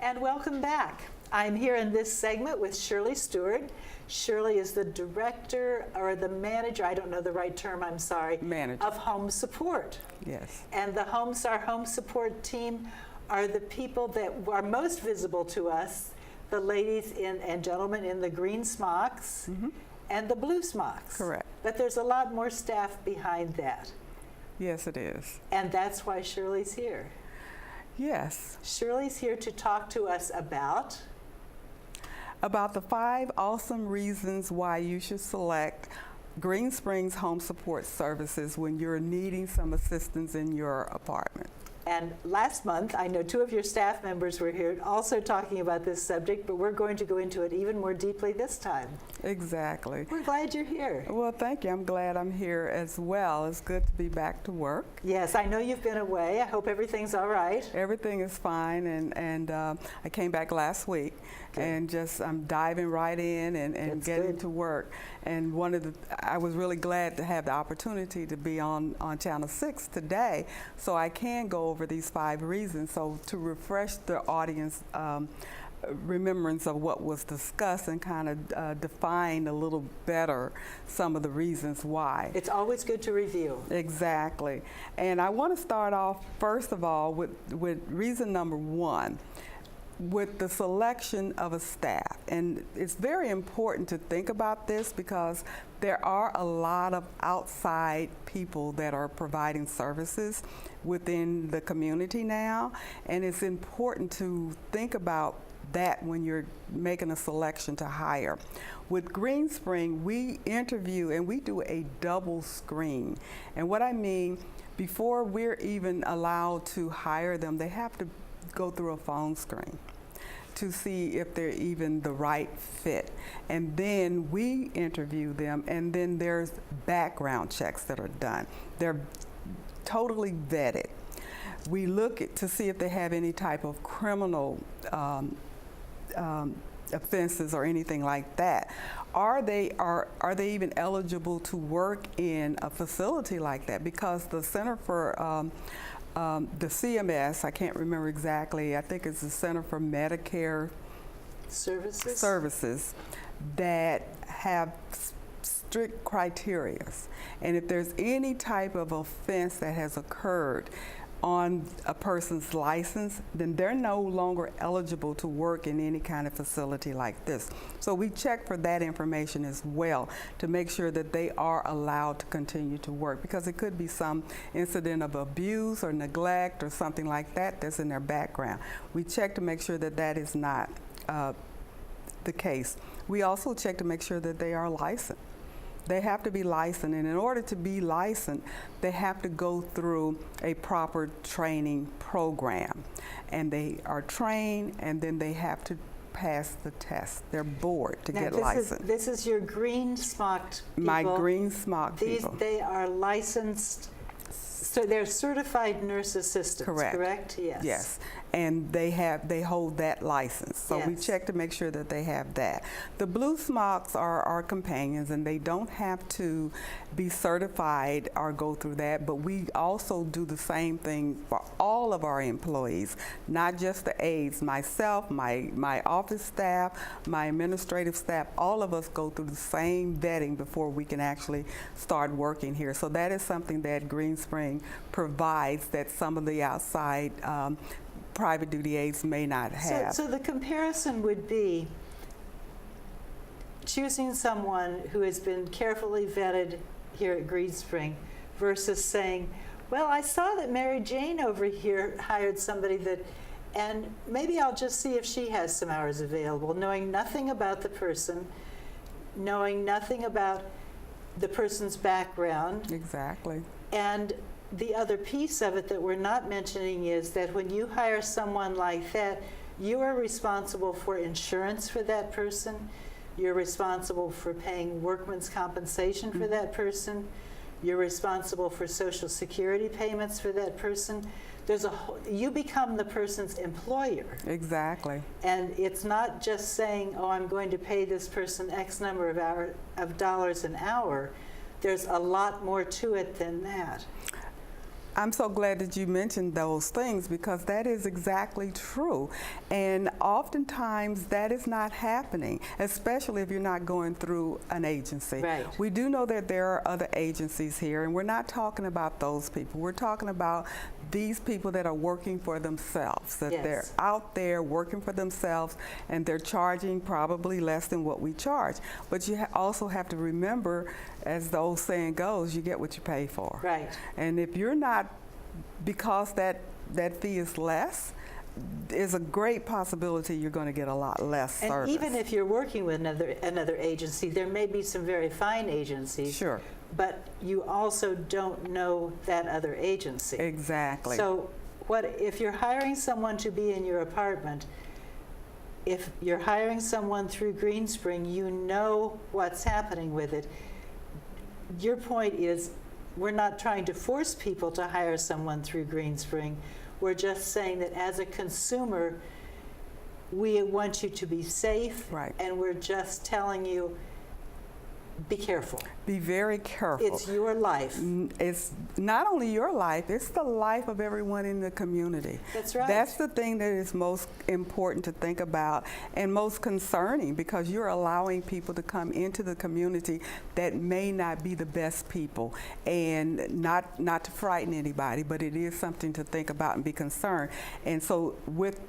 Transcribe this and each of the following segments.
And welcome back. I'm here in this segment with Shirley Stewart. Shirley is the director or the manager, I don't know the right term, I'm sorry, Manager of Home Support. Yes. And our Home Support team are the people that are most visible to us, the ladies and gentlemen in the green smocks and the blue smocks. Correct. But there's a lot more staff behind that. Yes, it is. And that's why Shirley's here. Yes. Shirley's here to talk to us about the 5 awesome reasons why you should select Green Springs Home Support Services when you're needing some assistance in your apartment. And last month, I know 2 of your staff members were here also talking about this subject, but we're going to go into it even more deeply this time. Exactly. We're glad you're here. Well, thank you. I'm glad I'm here as well. It's good to be back to work. Yes, I know you've been away. I hope everything's all right. Everything is fine, and I came back last week. Good. And just I'm diving right in and getting to work. And I was really glad to have the opportunity to be on Channel 6 today, so I can go over these 5 reasons. So to refresh the audience remembrance of what was discussed and kind of define a little better some of the reasons why. It's always good to review. Exactly. And I want to start off first of all with reason number 1. With the selection of a staff. And it's very important to think about this because there are a lot of outside people that are providing services within the community now, and it's important to think about that when you're making a selection to hire. With Green Spring, we interview and we do a double screen. And what I mean, before we're even allowed to hire them, they have to go through a phone screen to see if they're even the right fit. And then we interview them, and then there's background checks that are done. They're totally vetted. We look to see if they have any type of criminal offenses or anything like that. Are they even eligible to work in a facility like that? Because the Center for the CMS, I can't remember exactly, I think it's the Center for Medicare Services that have strict criteria. And if there's any type of offense that has occurred on a person's license, then they're no longer eligible to work in any kind of facility like this. So we check for that information as well to make sure that they are allowed to continue to work, because it could be some incident of abuse or neglect or something like that that's in their background. We check to make sure that that is not the case. We also check to make sure that they are licensed. They have to be licensed, and in order to be licensed, they have to go through a proper training program. And they are trained, and then they have to pass the test. They're board to get licensed. This is your green smocked people. My green smocked people. They are licensed, so they're certified nurse assistants, correct? Yes. Yes. And they hold that license. So we check to make sure that they have that. The blue smocks are our companions, and they don't have to be certified or go through that, but we also do the same thing for all of our employees, not just the aides. Myself, my office staff, my administrative staff, all of us go through the same vetting before we can actually start working here. So that is something that Green Spring provides that some of the outside private duty aides may not have. So the comparison would be choosing someone who has been carefully vetted here at Green Spring versus saying, well, I saw that Mary Jane over here hired somebody and maybe I'll just see if she has some hours available, knowing nothing about the person, knowing nothing about the person's background. Exactly. And the other piece of it that we're not mentioning is that when you hire someone like that, you are responsible for insurance for that person. You're responsible for paying workman's compensation for that person. You're responsible for Social Security payments for that person. You become the person's employer. Exactly. And it's not just saying, oh, I'm going to pay this person X number of dollars an hour. There's a lot more to it than that. I'm so glad that you mentioned those things, because that is exactly true. And oftentimes that is not happening, especially if you're not going through an agency. Right. We do know that there are other agencies here, and we're not talking about those people. We're talking about these people that are working for themselves, that Yes. they're out there working for themselves, and they're charging probably less than what we charge. But you also have to remember, as the old saying goes, you get what you pay for. Right. And if you're not, because that fee is less, there's a great possibility you're going to get a lot less And service. even if you're working with another agency, there may be some very fine agencies. Sure. But you also don't know that other agency. Exactly. So if you're hiring someone to be in your apartment, if you're hiring someone through Greenspring, you know what's happening with it. Your point is, we're not trying to force people to hire someone through Greenspring. We're just saying that as a consumer, we want you to be safe. Right. And we're just telling you, be careful. Be very careful. It's your life. It's not only your life, it's the life of everyone in the community. That's right. That's the thing that is most important to think about and most concerning, because you're allowing people to come into the community that may not be the best people. And not to frighten anybody, but it is something to think about and be concerned. And so with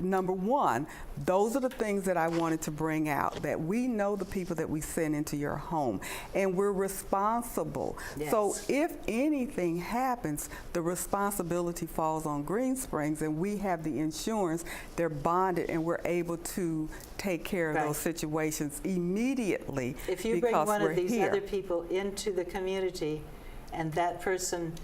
number one, those are the things that I wanted to bring out, that we know the people that we send into your home, and we're responsible. Yes. So if anything happens, the responsibility falls on Greensprings, and we have the insurance, they're bonded, and we're able to take care of Right. those situations immediately. If you bring because one we're of these here. other people into the community and that person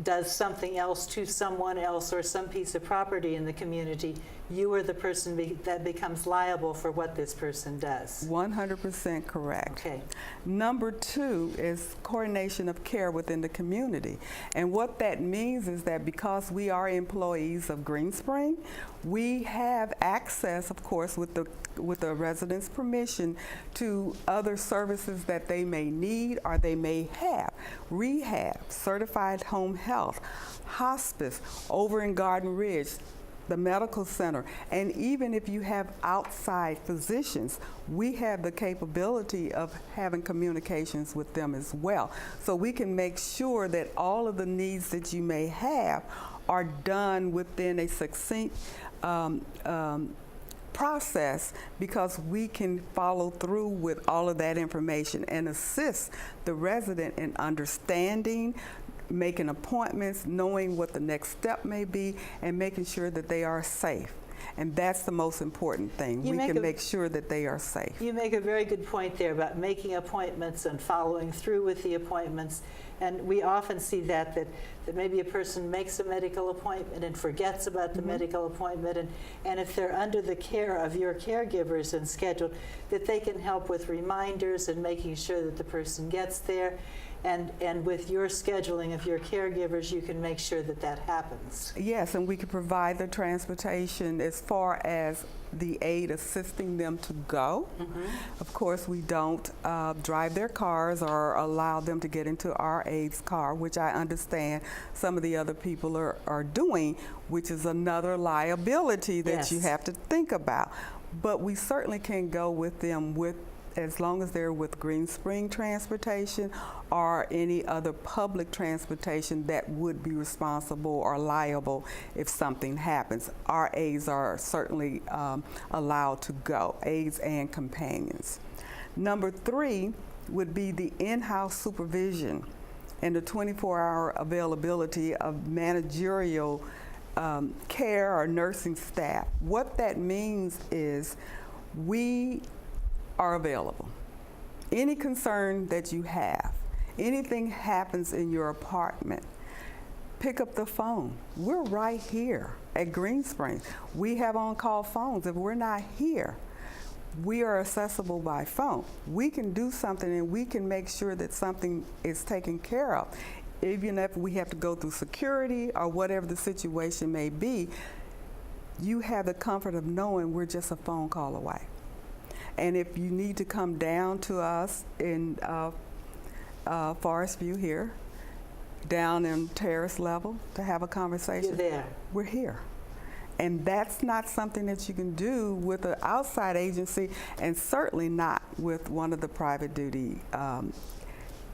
does something else to someone else or some piece of property in the community, you are the person that becomes liable for what this person does. 100% correct. Okay. Number two is coordination of care within the community. And what that means is that because we are employees of Greenspring, we have access, of course, with the residents' permission, to other services that they may need or they may have. Rehab, certified home health, hospice over in Garden Ridge, the medical center, and even if you have outside physicians, we have the capability of having communications with them as well. So we can make sure that all of the needs that you may have are done within a succinct process, because we can follow through with all of that information and assist the resident in understanding, making appointments, knowing what the next step may be, and making sure that they are safe. And that's the most important thing. We can make sure that they are safe. You make a very good point there about making appointments and following through with the appointments. And we often see that maybe a person makes a medical appointment and forgets about the medical appointment. And if they're under the care of your caregivers and scheduled, that they can help with reminders and making sure that the person gets there. And with your scheduling of your caregivers, you can make sure that that happens. Yes, and we can provide the transportation as far as the aid assisting them to go. Of course, we don't drive their cars or allow them to get into our aid's car, which I understand some of the other people are doing, which is another liability that you have to think about. But we certainly can go with them as long as they're with Greenspring Transportation or any other public transportation that would be responsible or liable if something happens. Our aides are certainly allowed to go, aides and companions. Number three would be the in-house supervision and the 24-hour availability of managerial care or nursing staff. What that means is we are available. Any concern that you have, anything happens in your apartment, pick up the phone. We're right here at Greenspring. We have on-call phones. If we're not here, we are accessible by phone. We can do something and we can make sure that something is taken care of. Even if we have to go through security or whatever the situation may be, you have the comfort of knowing we're just a phone call away. And if you need to come down to us in Forest View here, down in terrace level to have a You're conversation. there. We're here. And that's not something that you can do with an outside agency, and certainly not with one of the private duty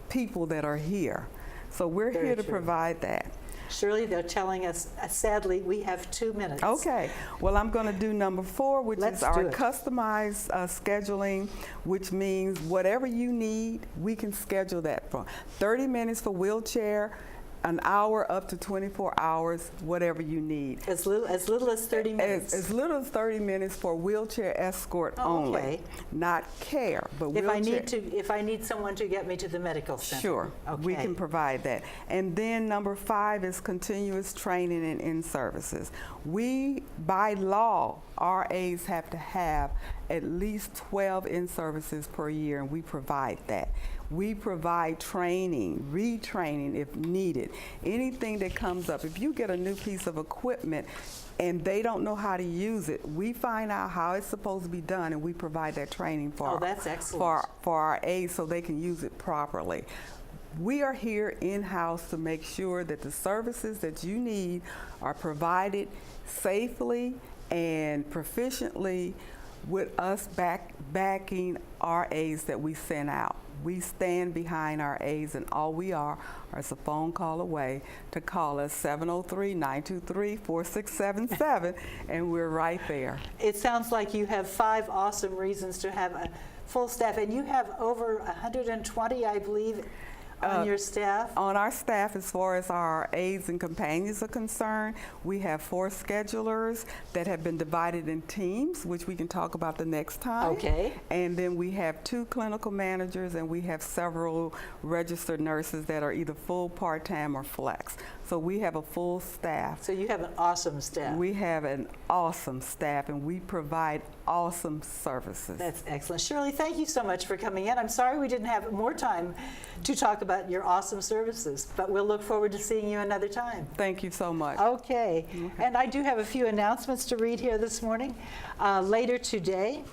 people that are here. So we're Very here to true. provide that. Shirley, they're telling us, sadly, we have 2 minutes. Okay, well, I'm going to do number 4, which Let's is our do it. customized scheduling, which means whatever you need, we can schedule that for 30 minutes for wheelchair, an hour up to 24 hours, whatever you need. As little as 30 minutes. As little as 30 minutes for wheelchair escort Oh, only, okay. not care, but If wheelchair. if I need someone to get me to the medical center. Sure, we Okay. can provide that. And then number 5 is continuous training and in-services. We, by law, RAs have to have at least 12 in-services per year, and we provide that. We provide training, retraining if needed. Anything that comes up, if you get a new piece of equipment and they don't know how to use it, we find out how it's supposed to be done, and we provide that training for, Oh, that's excellent. for our aides so they can use it properly. We are here in-house to make sure that the services that you need are provided safely and proficiently with us backing our aides that we send out. We stand behind our aides, and all we are is a phone call away to call us 703-923-4677, and we're right there. It sounds like you have 5 awesome reasons to have a full staff, and you have over 120, I believe, on your staff. On our staff, as far as our aides and companions are concerned, we have 4 schedulers that have been divided in teams, which we can talk about the next time. Okay. And then we have 2 clinical managers, and we have several registered nurses that are either full, part-time, or flex. So we have a full staff. So you have an awesome staff. We have an awesome staff, and we provide awesome services. That's excellent. Shirley, thank you so much for coming in. I'm sorry we didn't have more time to talk about your awesome services, but we'll look forward to seeing you another time. Thank you so much. Okay. And I do have a few announcements to read here this morning. Later today,